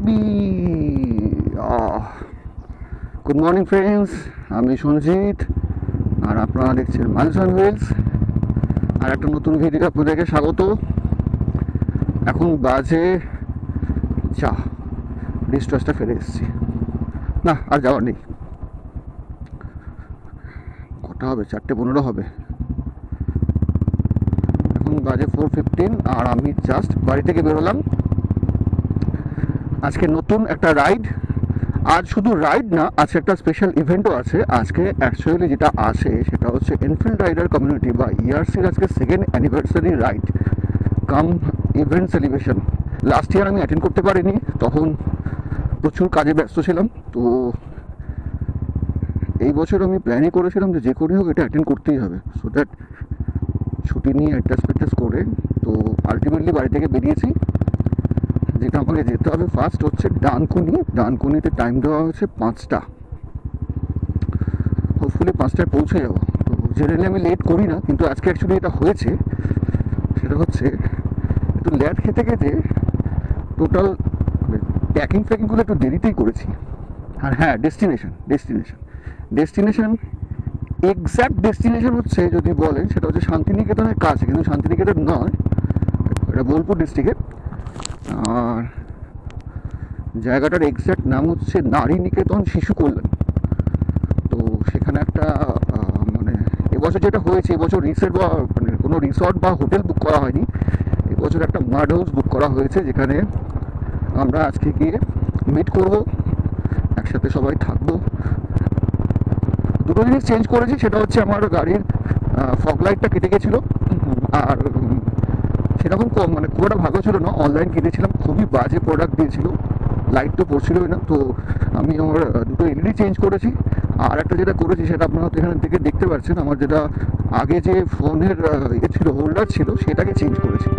Be good morning friends, আমি সঞ্জিত আর আপনারা দেখছেন মাইলস অন হুইলস। আর একটা নতুন ভিডিও আপনাদেরকে স্বাগত। এখন বাজে ডিস্ট্রেসটা ফেলে এসেছি, না আর যাওয়ার নেই। কটা হবে? 4:15 হবে। এখন বাজে 4:15 আর আমি জাস্ট বাড়ি থেকে বেরোলাম। আজকে নতুন একটা রাইড। আজ শুধু রাইড না, আজকে একটা স্পেশাল ইভেন্টও আছে। আজকে অ্যাকচুয়ালি যেটা আছে সেটা হচ্ছে এনফিল্ড রাইডার কমিউনিটি বা ইআরসির আজকে 2nd অ্যানিভার্সারি রাইড কাম ইভেন্ট সেলিব্রেশন। লাস্ট ইয়ার আমি অ্যাটেন্ড করতে পারিনি, তখন প্রচুর কাজে ব্যস্ত ছিলাম। তো এই বছর আমি প্ল্যানই করেছিলাম যে করে হোক এটা অ্যাটেন্ড করতেই হবে, সো দ্যাট ছুটি নিয়ে অ্যাডজাস্ট করে। তো আলটিমেটলি বাড়ি থেকে বেরিয়েছি। যেটা আমাকে যেতে হবে ফার্স্ট হচ্ছে ডানকুনিতে টাইম দেওয়া হচ্ছে 5টা। হোপফুলি 5টায় পৌঁছে যাবো। তো জেনারেলি আমি লেট করি না, কিন্তু আজকে অ্যাকচুয়ালি এটা হয়েছে। সেটা হচ্ছে একটু ল্যাট খেতে খেতে টোটাল প্যাকিংগুলো একটু দেরিতেই করেছি। আর হ্যাঁ, ডেস্টিনেশন এক্স্যাক্ট ডেস্টিনেশন হচ্ছে যদি বলেন সেটা হচ্ছে শান্তিনিকেতনের কাছে, কিন্তু শান্তিনিকেতন নয়, এটা বোলপুর ডিস্ট্রিক্টের। আর জায়গাটার এক্স্যাক্ট নাম হচ্ছে নারী নিকেতন শিশু কল্যাণ। তো সেখানে একটা মানে এবছর যেটা হয়েছে, এবছর কোনো রিসর্ট বা হোটেল বুক করা হয়নি। এবছর একটা মাড হাউস বুক করা হয়েছে, যেখানে আমরা আজকে গিয়ে মিট করব, একসাথে সবাই থাকবো। দুটো জিনিস চেঞ্জ করেছি, সেটা হচ্ছে আমার গাড়ির ফগ লাইটটা কেটে গেছিলো। আর সেরকম খুব একটা ভালো ছিল না, অনলাইন কিনেছিলাম, খুবই বাজে প্রোডাক্ট দিয়েছিল, লাইট তো পড়ছিলই না। তো আমি আমার দুটো এলইডি চেঞ্জ করেছি। আর একটা যেটা করেছি সেটা আপনারা এখানে থেকে দেখতে পাচ্ছেন, আমার যেটা আগে যে ফোনের ছিল হোল্ডার ছিল সেটাকে চেঞ্জ করেছি।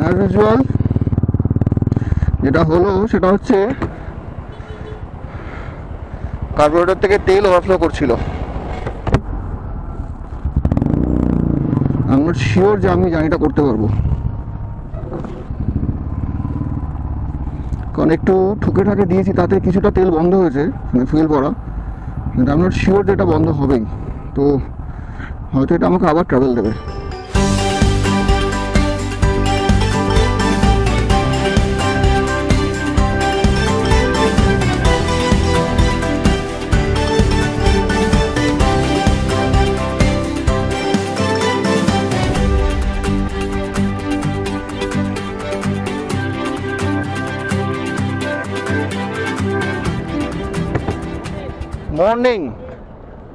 অ্যাজ ইউজুয়াল যেটা হলো সেটা হচ্ছে কার্বোরেটর থেকে তেল ওভারফ্লো করছিল। আমি শিওর যে আমি জানিটা করতে পারবো, কারণ একটু ঠুকে ঠাকে দিয়েছি, তাতে কিছুটা তেল বন্ধ হয়েছে, মানে ফুয়েল পড়া, কিন্তু আমি শিওর যে এটা বন্ধ হবেই। তো হয়তো এটা আমাকে আবার ট্রাভেল দেবে।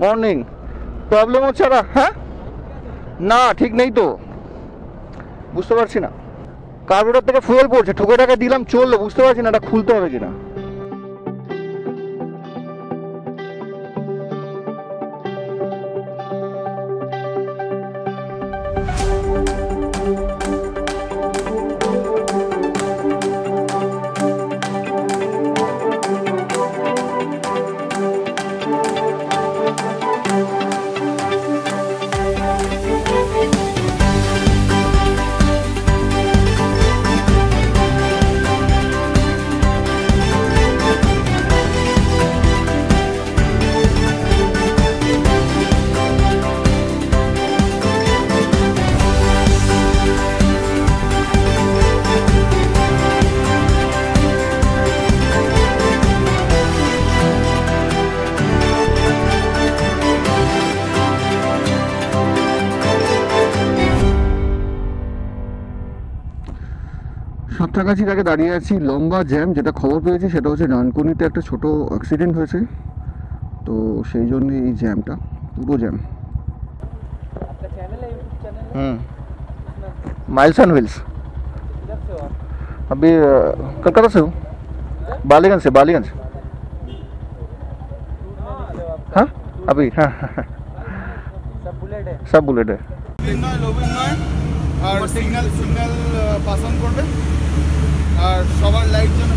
মর্নিং প্রবলেম হচ্ছে না? হ্যাঁ, না ঠিক নেই তো, বুঝতে পারছি না। কার্বোরেটর থেকে ফুয়েল পড়ছে, ঠুকে টাকা দিলাম চললো, বুঝতে পারছি না এটা খুলতে হবে কিনা। সাঁতরাগাছির আগে দাঁড়িয়ে আছি, লম্বা জ্যাম। যেটা খবর পেয়েছি সেটা হচ্ছে ডানকুনিতে একটা ছোট অ্যাক্সিডেন্ট হয়েছে, তো সেই জন্য এই জ্যামটা, পুরো জ্যাম। Miles and wheels. अभी कलकत्ता से हूँ, बालीगंज से, बालीगंज। हाँ अभी, हाँ सब बुलेट है। আর সিগন্যাল পাস অন করবে, আর সবার লাইট জন্য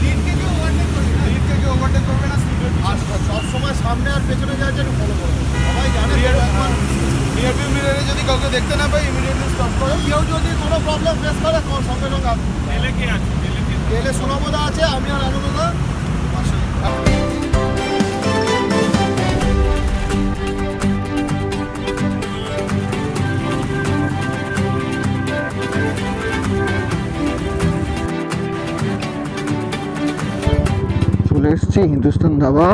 লিডকে ওভারটেক করবে না, আর সব সময় সামনে আর পেছনে যাওয়ার জন্য ফলো করবে। সবাই জানে রিয়ার ভিউ মিররে যদি কাউকে দেখতে না পাই ইমিডিয়েটলি স্টপ করো। কেউ যদি কোনো প্রবলেম ফেস করে সঙ্গে সঙ্গে তেলে কি আছে, তেলে সোনামদা আছে, আমি আর আনন্দদা চলে এসেছি Hindustan dhaba.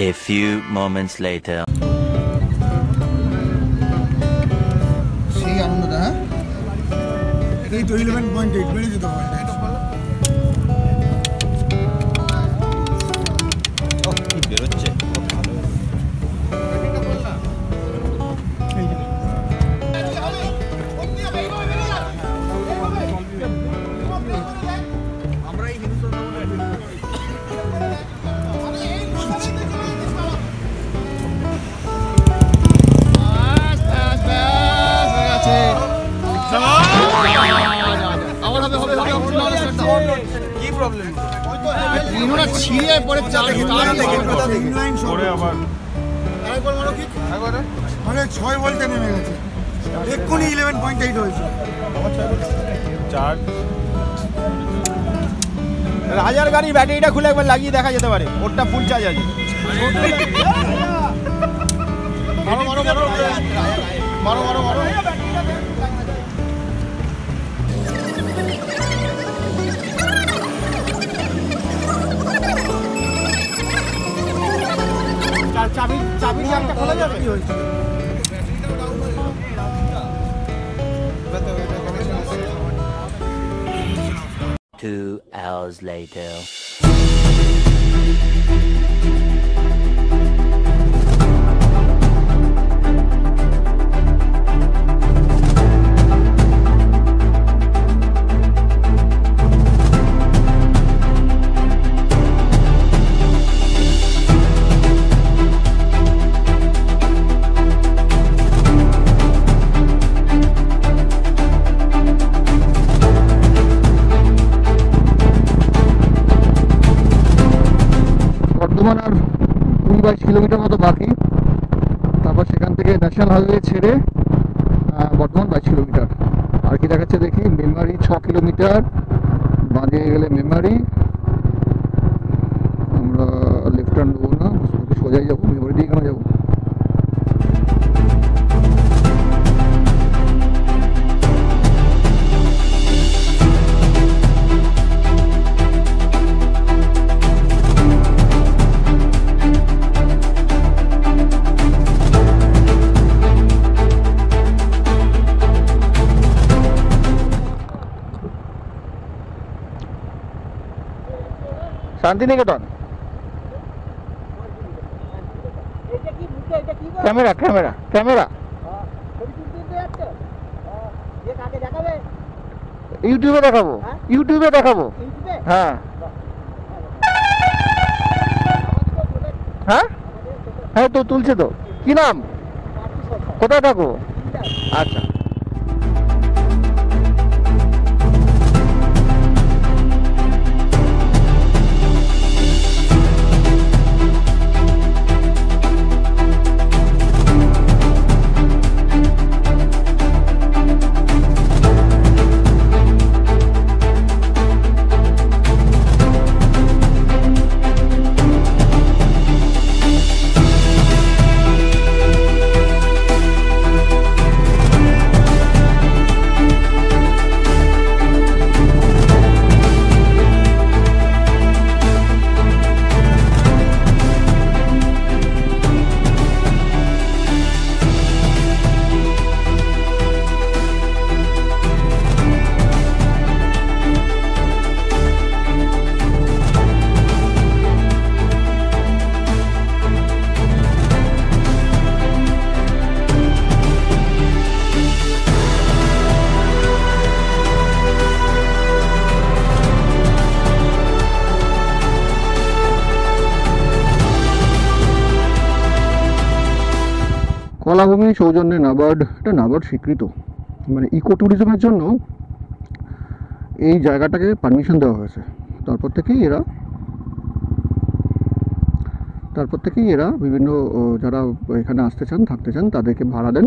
A few moments later. সেই আনন্দটা, হ্যাঁ এটাই তো 11.8 বেড়ে যেতে পারে। বেরোচ্ছে আমরা এই কি প্রবলেম ইনোরা ছিঁড়ে পরে চালে পরে আবার আরেকবার মারো কি একবারে মানে 6 ভোল্টে নেমে গেছে, এক্ষুনি 11.8 হয়েছে। চার্জ রাজার গাড়ি ব্যাটারিটা খুলে একবার লাগিয়ে দেখা যেতে পারে, ওরটা ফুল চার্জ আছে। মারো মারো মারো মারো মারো মারো। চাবি একটা খোলা যাবে কি হয়েছে? 2 hours later. বর্ধমান আর 22 কিলোমিটার মতো বাকি, তারপর সেখান থেকে ন্যাশনাল হাইওয়ে ছেড়ে বর্ধমান 22 কিলোমিটার। আর কি দেখাচ্ছে দেখি, মেমারি 6 কিলোমিটার, বাঁধে গেলে মেমারি। আমরা লেফট টার্ন নেবো না, সোজাই যাবো, মেমারি দিয়ে কেন যাবো। শান্তিনিকেতন। ক্যামেরা ক্যামেরা ক্যামেরা ইউটিউবে দেখাবো, ইউটিউবে দেখাবো। হ্যাঁ হ্যাঁ হ্যাঁ, তো তুলছে তো। কি নাম, কোথায় থাকো? আচ্ছা। কলাভূমি সৌজন্যে নাবার্ড, এটা নাবার্ড স্বীকৃত, মানে ইকো ট্যুরিজমের জন্য এই জায়গাটাকে পারমিশন দেওয়া হয়েছে। তারপর থেকেই এরা বিভিন্ন যারা এখানে আসতে চান, থাকতে চান, তাদেরকে ভাড়া দেন।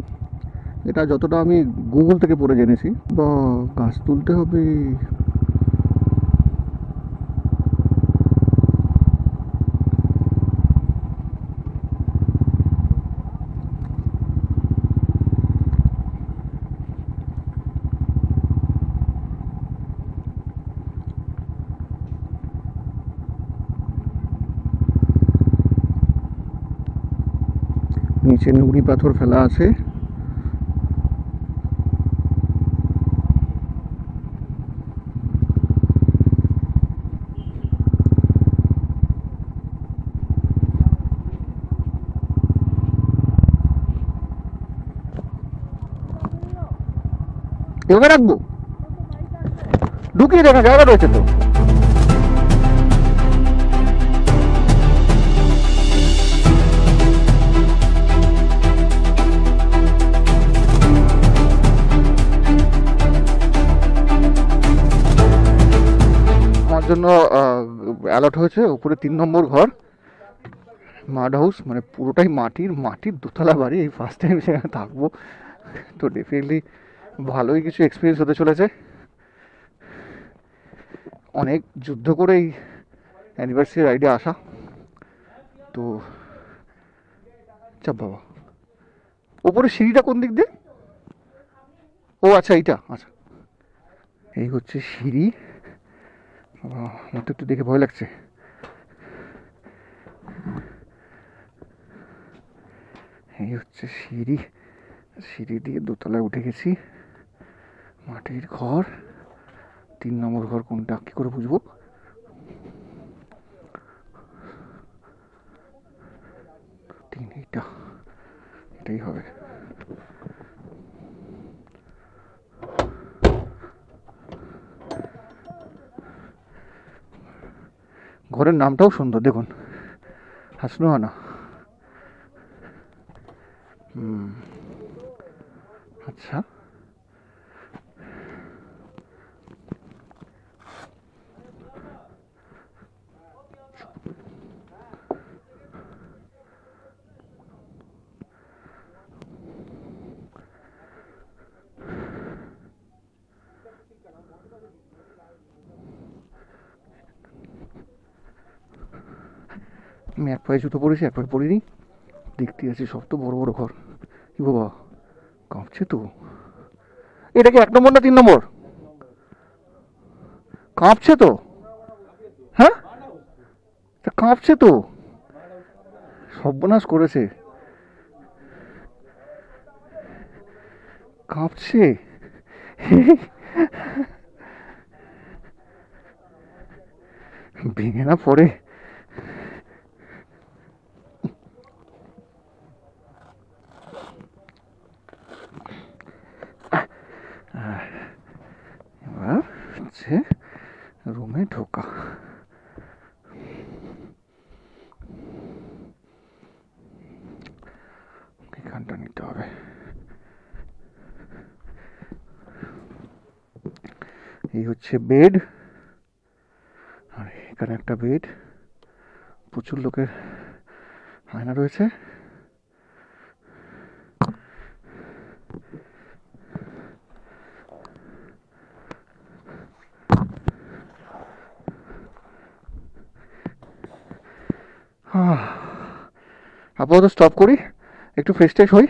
এটা যতটা আমি গুগল থেকে পড়ে জেনেছি। বা গাছ তুলতে হবে। নিচে নুড়ি পাথর ফেলা আছে। এভাবে রাখবো, ঢুকিয়ে দেখা জায়গা রয়েছে তো। জন্য অ্যালট হয়েছে উপরে 3 নম্বর ঘর, মাড হাউস, মানে পুরোটাই মাটির দোতলা বাড়ি। এই ফার্স্ট টাইম সেখানে থাকবো, তো ডেফিনেটলি ভালোই কিছু এক্সপিরিয়েন্স হতে চলেছে। অনেক যুদ্ধ করে এই অ্যানিভার্সারি রাইডে আসা, তো চাপ বাবা। ওপরে সিঁড়িটা কোন দিক দিয়ে? ও আচ্ছা, এইটা। আচ্ছা, এই হচ্ছে সিঁড়ি। আমার তো একটু দেখে ভয় লাগছে। এই হচ্ছে সিঁড়ি দিয়ে দোতলায় উঠে গেছি। মাটির ঘর, 3 নম্বর ঘর কোনটা কি করে বুঝবো? এটাই হবে। ঘরের নামটাও সুন্দর, দেখুন, হাসনুহানা। আচ্ছা, আমি এক পায়ে জুতো পরেছি, এক পায়ে পরিনি, দেখতে আছি সব তো বড় বড় ঘর। কি বাবা, কাঁপছে তো। এটা কি 1 নম্বর না 3 নম্বর? কাঁপছে তো। হ্যাঁ, কাঁপছে তো, সর্বনাশ করেছে, কাঁপছে। ভেঙে না পড়ে। এবার হচ্ছে রুমে ঢোকা। এখানটা নিতে হবে। এই হচ্ছে বেড, আর এখানে একটা বেড, প্রচুর লোকের আয়না রয়েছে। আপাতত স্টপ করি, একটু ফ্রেশ ট্রেশ হই,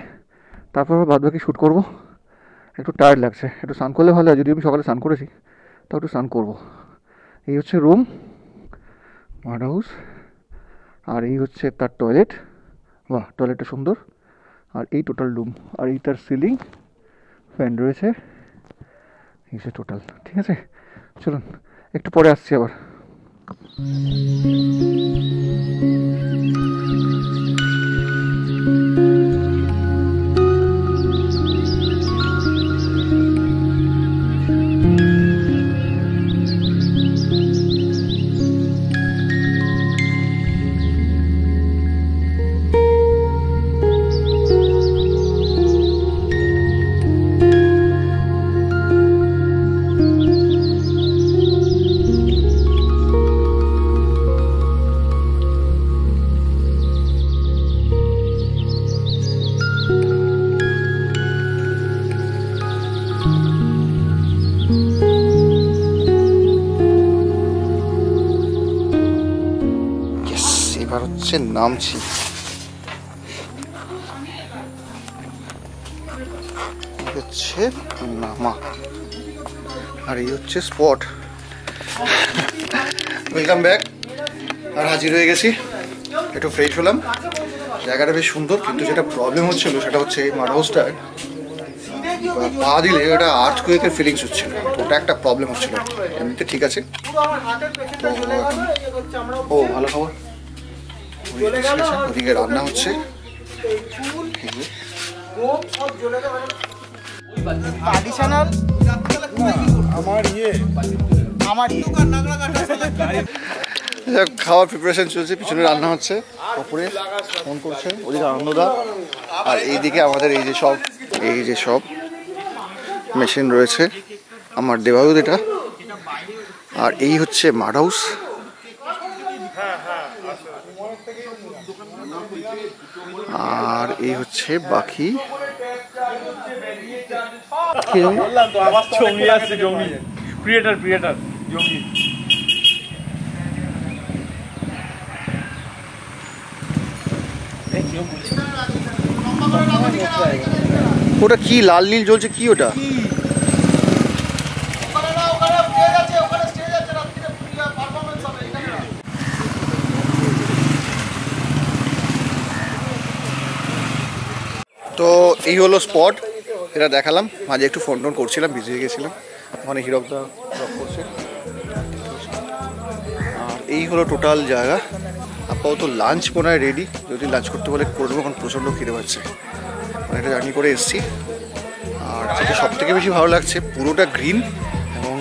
তারপর বাদ বাকি শ্যুট করবো। একটু টায়ার্ড লাগছে, একটু স্নান করলে ভালো হয়, যদি আমি সকালে স্নান করেছি তাও একটু স্নান করবো। এই হচ্ছে রুম, মাড হাউস, আর এই হচ্ছে তার টয়লেট। বাহ, টয়লেটটা সুন্দর। আর এই টোটাল রুম, আর এই তার সিলিং, ফ্যান রয়েছে, এই হচ্ছে টোটাল। ঠিক আছে, চলুন একটু পরে আসছি আবার। এবার হচ্ছে নামছি। হচ্ছে নামা, আর এই হচ্ছে স্পট। ওয়েলকাম ব্যাক, আর হাজির হয়ে গেছি। একটু ফ্রেশ হলাম, জায়গাটা বেশ সুন্দর, কিন্তু যেটা প্রবলেম হচ্ছিল সেটা হচ্ছে এই মাড হাউসটার পা দিলে ওটা আর্থকুয়েকের ফিলিংস হচ্ছিল, তো ওটা একটা প্রবলেম হচ্ছিল। এমনিতে ঠিক আছে। ও ভালো খবর, ওদিকে রান্না হচ্ছে। খাওয়ার প্রিপারেশন চলছে, পিছনে রান্না হচ্ছে, ওপরে ফোন করছে, ওদিকে আনন্দদা, আর এইদিকে আমাদের এই যে সব মেশিন রয়েছে, আমার দেবায়ু এটা। আর এই হচ্ছে মাড হাউস। আর এই হচ্ছে বাকি। ওটা কি লাল নীল জ্বলছে, কি ওটা? তো এই হলো স্পট, এটা দেখালাম। মাঝে একটু ফোন টোন করছিলাম, বিজি হয়ে গেছিলাম, ওখানে হিরকদা ড্রপ করছে। আর এই হলো টোটাল জায়গা। আপাতত লাঞ্চ মনে হয় রেডি, যদি লাঞ্চ করতে বলে করে দেবো, এখন প্রচণ্ড খিদে পাচ্ছে। অনেকটা জার্নি করে এসেছি। আর যেটা সব থেকে বেশি ভালো লাগছে, পুরোটা গ্রিন, এবং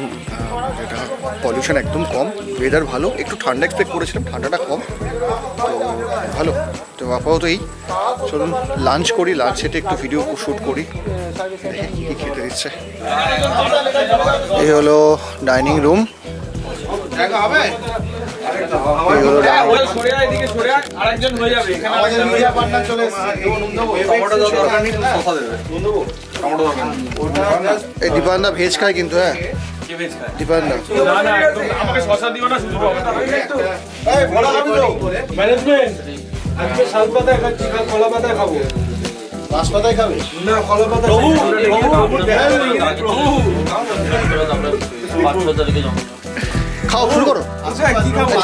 যেটা পলিউশন একদম কম, ওয়েদার ভালো। একটু ঠান্ডা এক্সপেক্ট করেছিলাম, ঠান্ডাটা কম, তো ভালো। তো আপাতত এই চলুন লাঞ্চ করি, লাঞ্চ সেটে একটু ভিডিও শ্যুট করি, দেখি কী খেতে দিচ্ছে। এই হলো ডাইনিং রুম, এই দীপান্দা ভেজ খায় কিন্তু। হ্যাঁ দীপান্দা, আজকে শাল পাতায় খাচ্ছি, কাল কলা পাতায় খাবো। বাঁশ পাতায় খাবে না, কলা পাতায়। খাও, শুরু করো।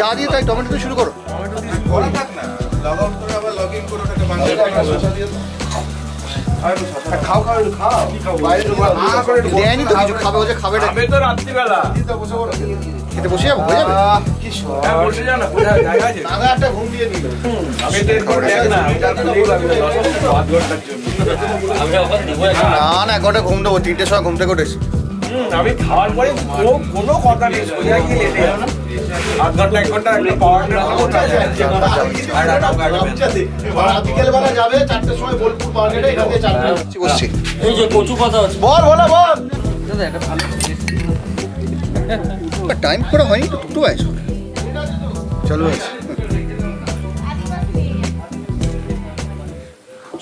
যা দিয়ে তাই, টমেটো দিয়ে শুরু করো। লগ আউট করে আবার লগ ইন করে ওটাকে বাংলা খাও খাও একটু খাও বাইরে তো দেয়নি তো কিছু, খাবে হচ্ছে খাবে আমি তো রাত্রিবেলা বসে বলো খেতে বসে যাবো, হয়ে যাবে। কি হ্যাঁ বসে যা না, কোথায় জায়গা আছে? দাদা একটা ঘুম দিয়ে নিল আমি তো এরপর দেখ না, আমি রাত্রে লেগে যাবে না, 10 ঘন্টার জন্য। আমি এখন দিব না। না 1 ঘন্টা ঘুম দেবো, 3টের সময় ঘুম থেকে উঠেছি। আমি খাওয়ার পরে কোনো কথা নেই, সোজা গিয়ে লেটে যাবো। 8 ঘন্টা 1 ঘন্টা একটা পাওয়ার বিকেলবেলা যাবে 4টের সময় বোলপুর মার্কেটে এখান থেকে 4টা বসছি। এই যে কচু পাতা আছে বল বলো বল দাদা, একটা ভালো টাইম করে হয়নি তো, দুটো আছে। চলো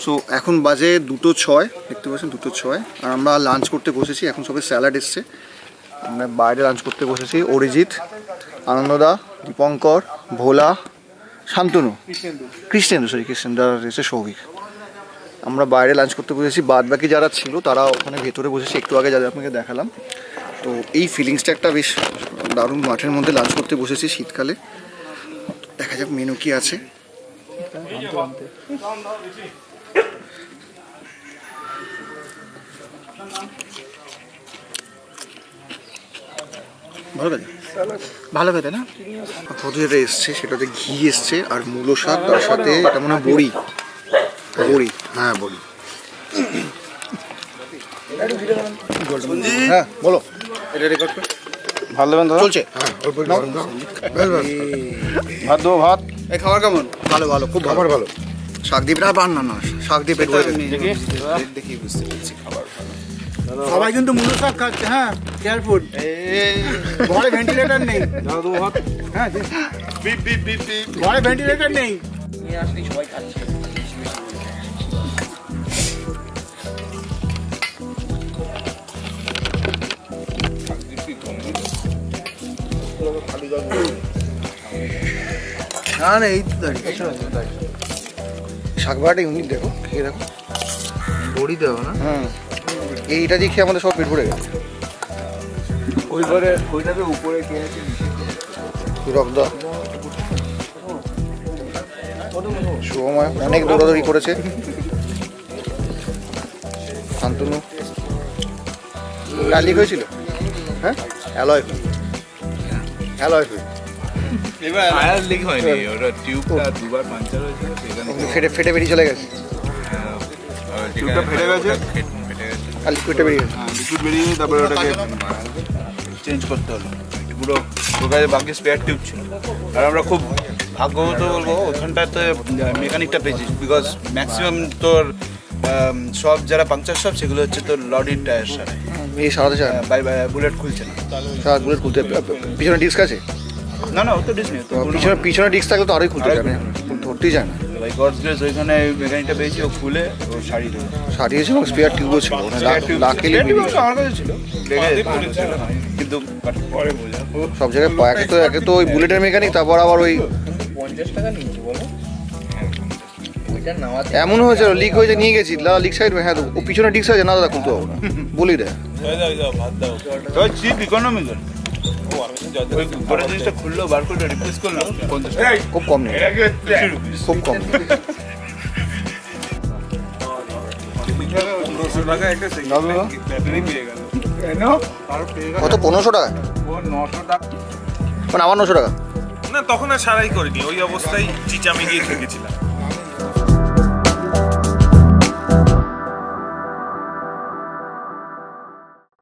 সো এখন বাজে 2:06, দেখতে পাচ্ছেন 2:06, আর আমরা লাঞ্চ করতে বসেছি। এখন সবে স্যালাড এসছে, আমরা বাইরে লাঞ্চ করতে বসেছি। অরিজিৎ, আনন্দদা, দীপঙ্কর, ভোলা, শান্তনু, কৃষ্ণেন্দু আর এসে সৌভিক। আমরা বাইরে লাঞ্চ করতে বসেছি, বাদ বাকি যারা ছিল তারা ওখানে ভেতরে বসেছে, একটু আগে যাদের আপনাকে দেখালাম। তো এই ফিলিংসটা একটা বেশ দারুণ, মাঠের মধ্যে লাঞ্চ করতে বসেছি শীতকালে। দেখা যাক মেনু কি আছে। ভালো খেতে না? কত যেটা এসছে সেটাতে ঘি এসছে আর মূলো শাক, তার সাথে এটা মনে হয় বড়ি। হ্যাঁ বড়ি। হ্যাঁ বলো, এটা রেকর্ড করো। ভালো দেবেন দাদা চলছে, ভাত দেবো ভাত এই খাবার কেমন? ভালো ভালো, খুব ভালো ভালো। শাক দিয়ে না, বান না শাক দিয়ে পেট ভরে দেখি বুঝতে পারছি খাবার সবাই কিন্তু মূলো শাক খাচ্ছে। হ্যাঁ কেয়ারফুল, ঘরে ভেন্টিলেটর নেই। দাদা দেবো ভাত হ্যাঁ বিপ বিপ বিপ বিপ ঘরে ভেন্টিলেটর নেই। নিয়ে আসলেই সবাই খাচ্ছে। না না এই তো দাঁড়িয়ে শাক ভাড়াটা ইউনিক, দেখো খেয়ে দেখো। বড়ি দেবো না? হুম, এইটা দিয়ে খেয়ে আমাদের সব পেট ভরে গেছে। ওইটাতে উপরে কে আছে রক্ত শুভময় অনেক দৌড়াদৌড়ি করেছে। শান্তনু কালি হয়েছিল, হ্যাঁ অ্যালয় টায়ার লিক হয়নি, ওটা টিউবটা দুবার পাঞ্চার হয়েছিল, সেখানে ফেটে বেরিয়ে চলে গেছে, টিউবটা ফেটে গেছে, আর লিকুইডটা বেরিয়ে গেছে। লিকুইড বেরিয়ে গেছে, তারপরে ওটাকে চেঞ্জ করতে হলো। পুরো ওর কাছে বাকি স্পেয়ার টিউব ছিল। আর আমরা খুব ভাগ্যবত বলবো ওখানটাতে মেকানিকটা পেয়েছি, বিকজ ম্যাক্সিমাম তোর সব যারা পাংচার সব সেগুলো হচ্ছে তোর লরির টায়ার সারা এই সারাতে চায় না, বুলেট খুলছে না। সারা বুলেট খুলতে পিছনে ডিস্ক আছে, না না ও তো ডিসনি তো পিছনে ডিস্ক থাকলে তো আরোই খুলতে যায় না, ধরতেই যায় না। ভাই গডস গ্রেস ওইখানে মেকানিকটা পেয়েছি, ও খুলে ও সারিয়ে দেবে। সারিয়েছে এবং স্পেয়ার টিউবও ছিল, লাকেলি আমার কাছে ছিল, কিন্তু পরে বোঝা সব জায়গায় একে তো ওই বুলেটের মেকানিক, তারপর আবার ওই 50 টাকা নিয়েছি বলো, ওইটা নামাতে এমন হয়েছে লিক হয়েছে, নিয়ে গেছি লিক সাইড। হ্যাঁ ও পিছনে ডিস্ক আছে না দাদা, খুলতে পারবো না, বলি দেয়। তো চিপ ইকোনমিক্যাল ওই বড় জিনিসটা খুললো, বার করে রিপ্লেস করলো 50 টাকা, খুব কম নেই, খুব কম নেই। কত 1500 টাকা? মানে আমার 900 টাকা। না তখন আর সারাই করিনি, ওই অবস্থায় চিচামে গিয়ে থেকেছিলাম।